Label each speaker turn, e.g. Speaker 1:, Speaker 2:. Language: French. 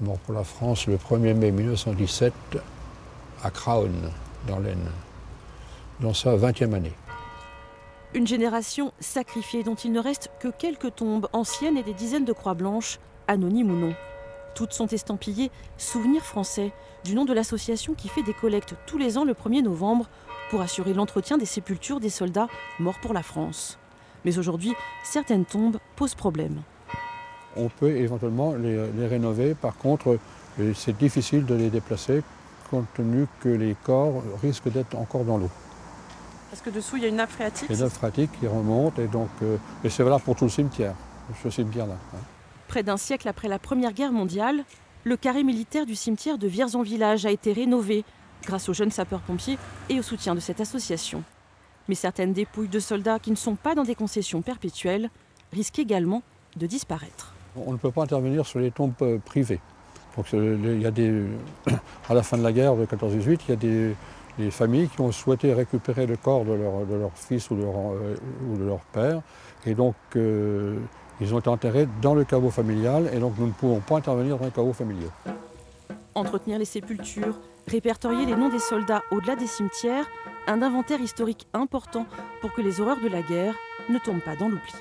Speaker 1: Mort pour la France le 1er mai 1917 à Craonne, dans l'Aisne, dans sa 20e année.
Speaker 2: Une génération sacrifiée dont il ne reste que quelques tombes anciennes et des dizaines de croix blanches, anonymes ou non. Toutes sont estampillées « Souvenirs français » du nom de l'association qui fait des collectes tous les ans le 1er novembre pour assurer l'entretien des sépultures des soldats morts pour la France. Mais aujourd'hui, certaines tombes posent problème.
Speaker 1: On peut éventuellement les rénover, par contre, c'est difficile de les déplacer compte tenu que les corps risquent d'être encore dans l'eau.
Speaker 2: Parce que dessous, il y a une nappe phréatique.
Speaker 1: Il y a une nappe phréatique qui remonte, et donc, et c'est valable pour tout le cimetière, ce cimetière-là.
Speaker 2: Près d'un siècle après la Première Guerre mondiale, le carré militaire du cimetière de Vierzon-Village a été rénové grâce aux jeunes sapeurs-pompiers et au soutien de cette association. Mais certaines dépouilles de soldats qui ne sont pas dans des concessions perpétuelles risquent également de disparaître.
Speaker 1: On ne peut pas intervenir sur les tombes privées. Donc, il y a à la fin de la guerre de 14-18, il y a des familles qui ont souhaité récupérer le corps de leur fils ou de leur père. Et donc, ils ont été enterrés dans le caveau familial, et donc nous ne pouvons pas intervenir dans les caveaux familiaux.
Speaker 2: Entretenir les sépultures, répertorier les noms des soldats au-delà des cimetières, un inventaire historique important pour que les horreurs de la guerre ne tombent pas dans l'oubli.